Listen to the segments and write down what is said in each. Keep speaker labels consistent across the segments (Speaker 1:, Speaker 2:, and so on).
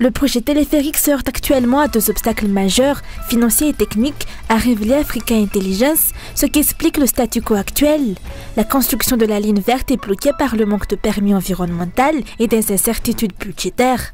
Speaker 1: Le projet téléphérique se heurte actuellement à deux obstacles majeurs, financiers et techniques, a révélé Africa Intelligence, ce qui explique le statu quo actuel. La construction de la ligne verte est bloquée par le manque de permis environnemental et des incertitudes budgétaires.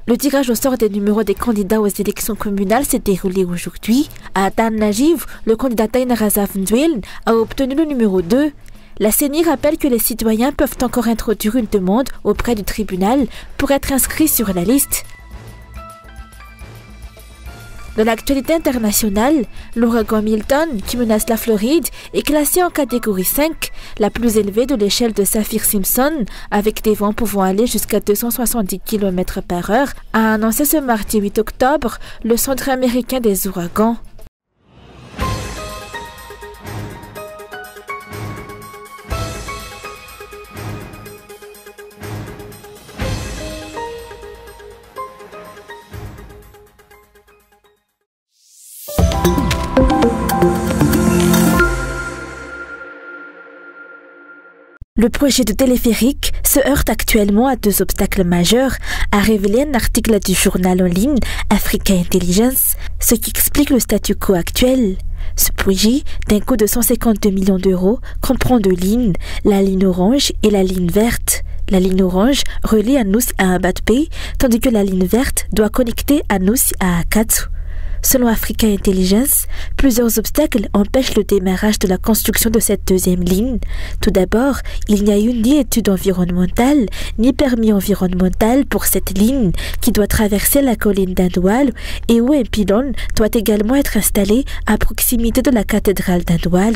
Speaker 1: Le tirage au sort des numéros des candidats aux élections communales s'est déroulé aujourd'hui. À Atan Najiv, le candidat Taina Razaf Ndouel a obtenu le numéro 2. La CENI rappelle que les citoyens peuvent encore introduire une demande auprès du tribunal pour être inscrits sur la liste. Dans l'actualité internationale, l'ouragan Milton, qui menace la Floride, est classé en catégorie 5, la plus élevée de l'échelle de Saffir-Simpson, avec des vents pouvant aller jusqu'à 270 km/h, a annoncé ce mardi 8 octobre le Centre américain des ouragans. Le projet de téléphérique se heurte actuellement à deux obstacles majeurs, a révélé un article du journal en ligne Africa Intelligence, ce qui explique le statu quo actuel. Ce projet, d'un coût de 152 millions d'euros, comprend deux lignes, la ligne orange et la ligne verte. La ligne orange relie Anous à Abatpé, tandis que la ligne verte doit connecter Anous à Akatsu. Selon Africa Intelligence, plusieurs obstacles empêchent le démarrage de la construction de cette deuxième ligne. Tout d'abord, il n'y a eu ni étude environnementale, ni permis environnemental pour cette ligne qui doit traverser la colline d'Indoual et où un pylône doit également être installé à proximité de la cathédrale d'Indoual.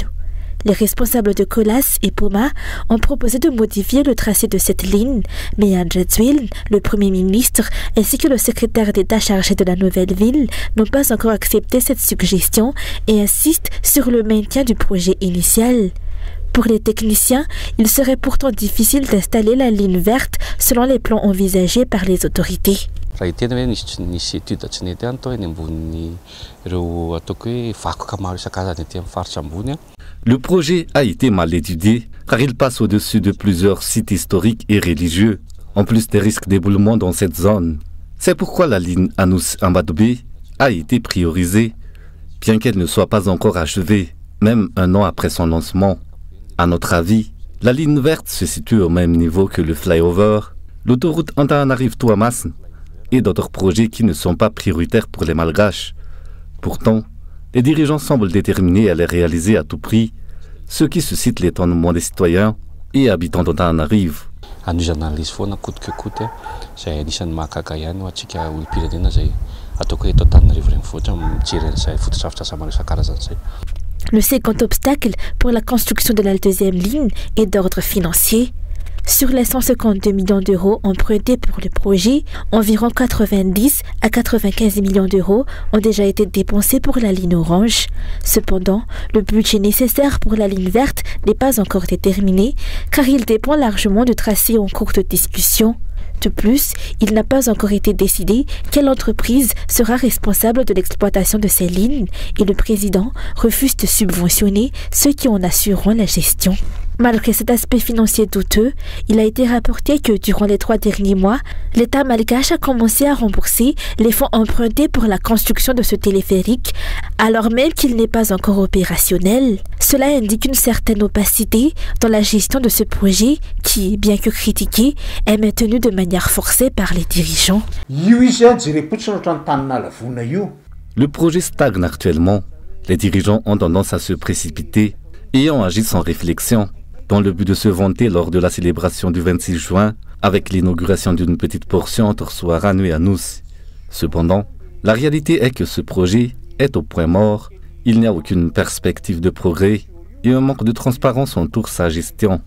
Speaker 1: Les responsables de Colas et Poma ont proposé de modifier le tracé de cette ligne, mais Andrzej, le Premier ministre, ainsi que le secrétaire d'État chargé de la nouvelle ville n'ont pas encore accepté cette suggestion et insistent sur le maintien du projet initial. Pour les techniciens, il serait pourtant difficile d'installer la ligne verte selon les plans envisagés par les autorités.
Speaker 2: Le projet a été mal étudié car il passe au-dessus de plusieurs sites historiques et religieux, en plus des risques d'éboulement dans cette zone. C'est pourquoi la ligne Anous-Mbadoubi a été priorisée, bien qu'elle ne soit pas encore achevée, même un an après son lancement. À notre avis, la ligne verte se situe au même niveau que le flyover, l'autoroute Antananarivo-Touamasn et d'autres projets qui ne sont pas prioritaires pour les Malgaches. Pourtant, les dirigeants semblent déterminés à les réaliser à tout prix, ce qui suscite l'étonnement des citoyens et habitants d'Antananarivo.
Speaker 1: Le second obstacle pour la construction de la deuxième ligne est d'ordre financier. Sur les 152 millions d'euros empruntés pour le projet, environ 90 à 95 millions d'euros ont déjà été dépensés pour la ligne orange. Cependant, le budget nécessaire pour la ligne verte n'est pas encore déterminé car il dépend largement du tracé en cours de discussion. De plus, il n'a pas encore été décidé quelle entreprise sera responsable de l'exploitation de ces lignes et le président refuse de subventionner ceux qui en assureront la gestion. Malgré cet aspect financier douteux, il a été rapporté que durant les 3 derniers mois, l'État malgache a commencé à rembourser les fonds empruntés pour la construction de ce téléphérique, alors même qu'il n'est pas encore opérationnel. Cela indique une certaine opacité dans la gestion de ce projet qui, bien que critiqué, est maintenu de manière forcée par les dirigeants.
Speaker 2: Le projet stagne actuellement. Les dirigeants ont tendance à se précipiter et ont agi sans réflexion, dans le but de se vanter lors de la célébration du 26 juin avec l'inauguration d'une petite portion entre Souarano et Anous. Cependant, la réalité est que ce projet est au point mort, il n'y a aucune perspective de progrès et un manque de transparence entoure sa gestion.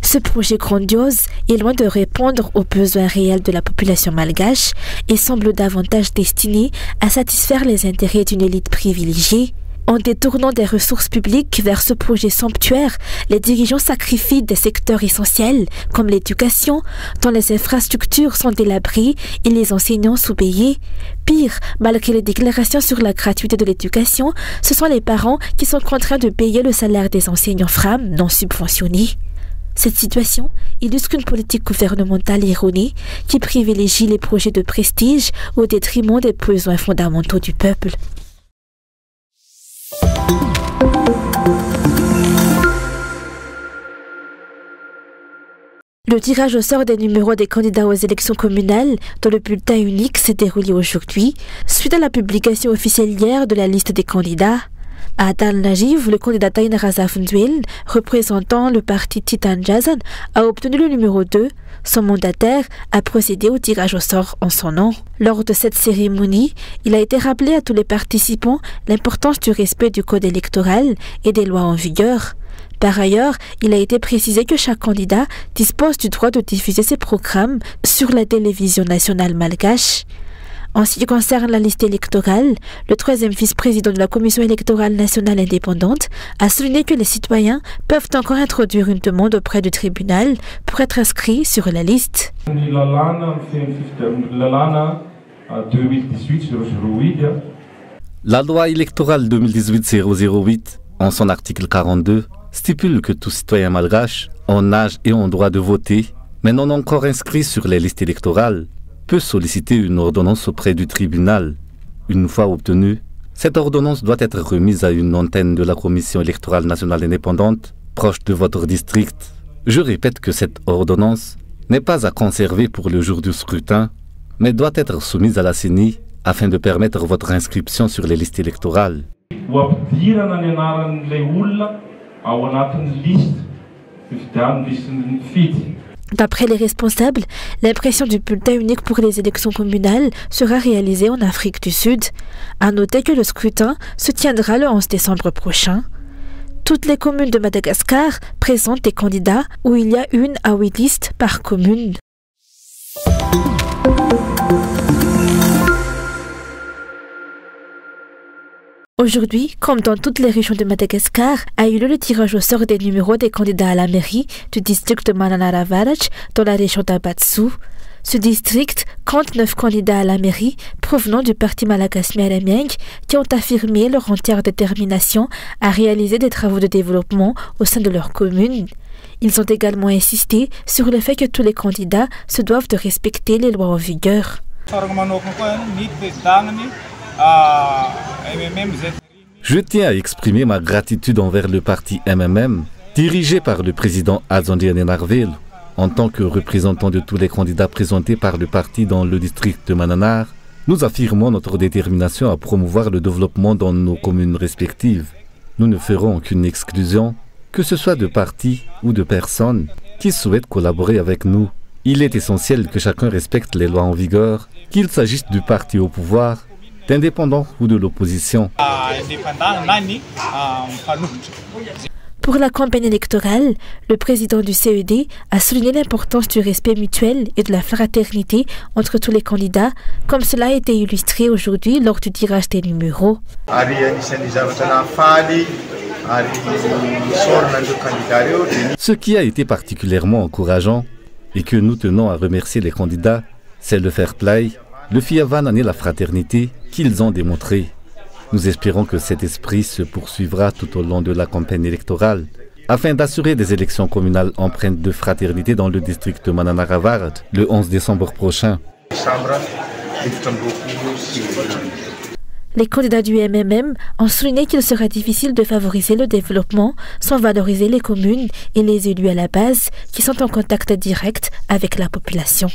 Speaker 1: Ce projet grandiose est loin de répondre aux besoins réels de la population malgache et semble davantage destiné à satisfaire les intérêts d'une élite privilégiée. En détournant des ressources publiques vers ce projet somptuaire, les dirigeants sacrifient des secteurs essentiels comme l'éducation, dont les infrastructures sont délabrées et les enseignants sous-payés. Pire, malgré les déclarations sur la gratuité de l'éducation, ce sont les parents qui sont contraints de payer le salaire des enseignants femmes non subventionnés. Cette situation illustre une politique gouvernementale erronée qui privilégie les projets de prestige au détriment des besoins fondamentaux du peuple. Le tirage au sort des numéros des candidats aux élections communales dans le bulletin unique s'est déroulé aujourd'hui, suite à la publication officielle hier de la liste des candidats. Adal Najiv, le candidat Taïna Zafndouel, représentant le parti Titan Jazan, a obtenu le numéro 2. Son mandataire a procédé au tirage au sort en son nom. Lors de cette cérémonie, il a été rappelé à tous les participants l'importance du respect du code électoral et des lois en vigueur. Par ailleurs, il a été précisé que chaque candidat dispose du droit de diffuser ses programmes sur la télévision nationale malgache. En ce qui concerne la liste électorale, le troisième vice-président de la Commission électorale nationale indépendante a souligné que les citoyens peuvent encore introduire une demande auprès du tribunal pour être inscrits sur la liste.
Speaker 2: La loi électorale 2018-008, en son article 42, stipule que tout citoyen malgache, en âge et en droit de voter, mais non encore inscrit sur les listes électorales, peut solliciter une ordonnance auprès du tribunal. Une fois obtenue, cette ordonnance doit être remise à une antenne de la Commission électorale nationale indépendante, proche de votre district. Je répète que cette ordonnance n'est pas à conserver pour le jour du scrutin, mais doit être soumise à la CENI afin de permettre votre inscription sur les listes électorales.
Speaker 1: D'après les responsables, l'impression du bulletin unique pour les élections communales sera réalisée en Afrique du Sud. À noter que le scrutin se tiendra le 11 décembre prochain. Toutes les communes de Madagascar présentent des candidats où il y a 1 à 8 listes par commune. Aujourd'hui, comme dans toutes les régions de Madagascar, a eu lieu le tirage au sort des numéros des candidats à la mairie du district de Mananaravarach dans la région d'Abatsu. Ce district compte 9 candidats à la mairie provenant du parti Malagas Meremieng qui ont affirmé leur entière détermination à réaliser des travaux de développement au sein de leur commune. Ils ont également insisté sur le fait que tous les candidats se doivent de respecter les lois en vigueur.
Speaker 2: Je tiens à exprimer ma gratitude envers le parti MMM, dirigé par le président Azandi Nenarvel, en tant que représentant de tous les candidats présentés par le parti dans le district de Mananar. Nous affirmons notre détermination à promouvoir le développement dans nos communes respectives. Nous ne ferons aucune exclusion, que ce soit de partis ou de personnes qui souhaitent collaborer avec nous. Il est essentiel que chacun respecte les lois en vigueur, qu'il s'agisse du parti au pouvoir, d'indépendants ou de l'opposition.
Speaker 1: Pour la campagne électorale, le président du CED a souligné l'importance du respect mutuel et de la fraternité entre tous les candidats, comme cela a été illustré aujourd'hui lors du tirage des numéros.
Speaker 2: Ce qui a été particulièrement encourageant et que nous tenons à remercier les candidats, c'est le fair play, le fiavan et la fraternité qu'ils ont démontré. Nous espérons que cet esprit se poursuivra tout au long de la campagne électorale afin d'assurer des élections communales empreintes de fraternité dans le district de Mananaravar le 11 décembre prochain.
Speaker 1: Les candidats du MMM ont souligné qu'il sera difficile de favoriser le développement sans valoriser les communes et les élus à la base qui sont en contact direct avec la population.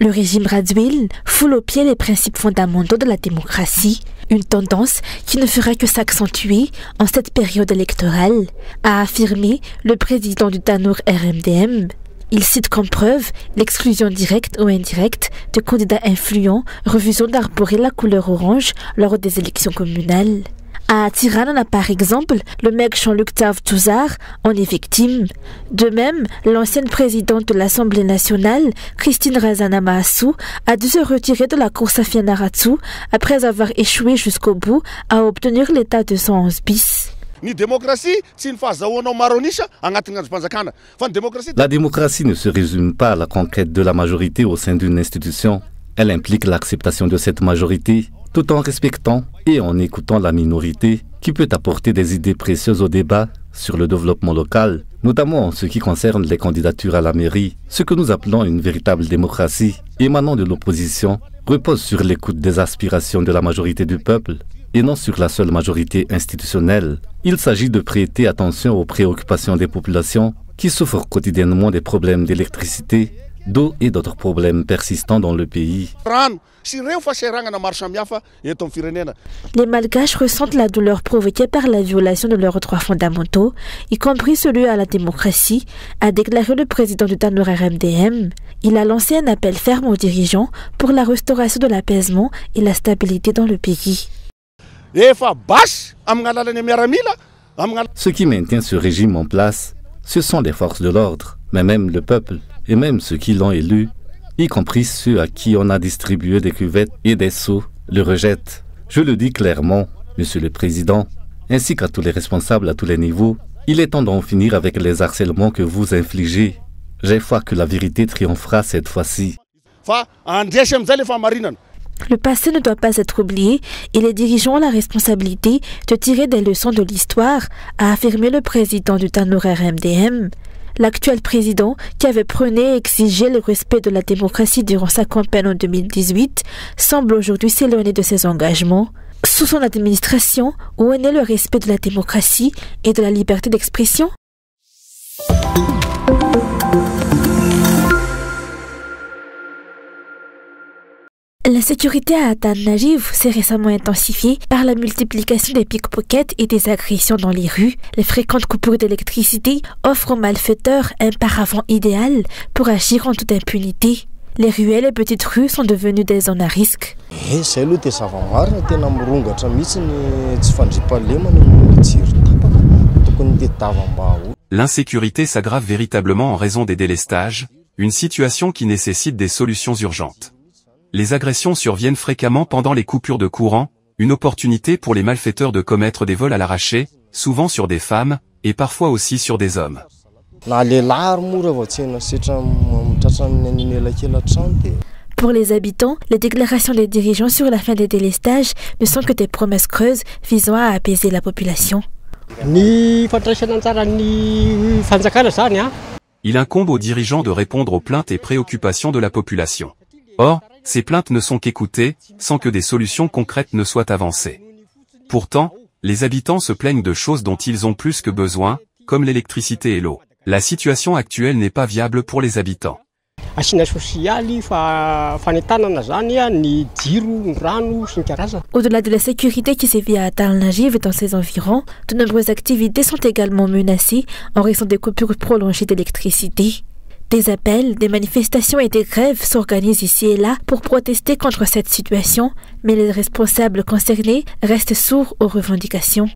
Speaker 1: Le régime Radziwiłł foule aux pieds les principes fondamentaux de la démocratie, une tendance qui ne fera que s'accentuer en cette période électorale, a affirmé le président du Tanur RMDM. Il cite comme preuve l'exclusion directe ou indirecte de candidats influents refusant d'arborer la couleur orange lors des élections communales. À Tirana, par exemple, le maire Jean-Luc Touzard en est victime. De même, l'ancienne présidente de l'Assemblée nationale, Christine Razana Maassou, a dû se retirer de la course à Fianarantsoa après avoir échoué jusqu'au bout à obtenir l'état 211 bis.
Speaker 2: La démocratie ne se résume pas à la conquête de la majorité au sein d'une institution. Elle implique l'acceptation de cette majorité tout en respectant et en écoutant la minorité qui peut apporter des idées précieuses au débat sur le développement local, notamment en ce qui concerne les candidatures à la mairie. Ce que nous appelons une véritable démocratie émanant de l'opposition repose sur l'écoute des aspirations de la majorité du peuple et non sur la seule majorité institutionnelle. Il s'agit de prêter attention aux préoccupations des populations qui souffrent quotidiennement des problèmes d'électricité, d'eau et d'autres problèmes persistants dans le pays.
Speaker 1: Les Malgaches ressentent la douleur provoquée par la violation de leurs droits fondamentaux, y compris celui à la démocratie, a déclaré le président du TANUR-RMDM. Il a lancé un appel ferme aux dirigeants pour la restauration de l'apaisement et la stabilité dans le pays.
Speaker 2: Ce qui maintient ce régime en place, ce sont les forces de l'ordre, mais même le peuple, et même ceux qui l'ont élu, y compris ceux à qui on a distribué des cuvettes et des seaux, le rejettent. Je le dis clairement, Monsieur le Président, ainsi qu'à tous les responsables à tous les niveaux, il est temps d'en finir avec les harcèlements que vous infligez. J'ai foi que la vérité triomphera cette fois-ci.
Speaker 1: Le passé ne doit pas être oublié et les dirigeants ont la responsabilité de tirer des leçons de l'histoire, a affirmé le président du TANUR-RMDM. L'actuel président, qui avait prôné et exigé le respect de la démocratie durant sa campagne en 2018, semble aujourd'hui s'éloigner de ses engagements. Sous son administration, où en est le respect de la démocratie et de la liberté d'expression? L'insécurité à Atal-Najiv s'est récemment intensifiée par la multiplication des pickpockets et des agressions dans les rues. Les fréquentes coupures d'électricité offrent aux malfaiteurs un paravent idéal pour agir en toute impunité. Les ruelles et petites rues sont devenues des zones à risque.
Speaker 3: L'insécurité s'aggrave véritablement en raison des délestages, une situation qui nécessite des solutions urgentes. Les agressions surviennent fréquemment pendant les coupures de courant, une opportunité pour les malfaiteurs de commettre des vols à l'arraché, souvent sur des femmes, et parfois aussi sur des hommes.
Speaker 1: Pour les habitants, les déclarations des dirigeants sur la fin des délestages ne sont que des promesses creuses visant à apaiser la population.
Speaker 3: Il incombe aux dirigeants de répondre aux plaintes et préoccupations de la population. Or, ces plaintes ne sont qu'écoutées, sans que des solutions concrètes ne soient avancées. Pourtant, les habitants se plaignent de choses dont ils ont plus que besoin, comme l'électricité et l'eau. La situation actuelle n'est pas viable pour les habitants.
Speaker 1: Au-delà de la sécurité qui sévit à Atal-Najiv et dans ses environs, de nombreuses activités sont également menacées en raison des coupures prolongées d'électricité. Des appels, des manifestations et des grèves s'organisent ici et là pour protester contre cette situation, mais les responsables concernés restent sourds aux revendications.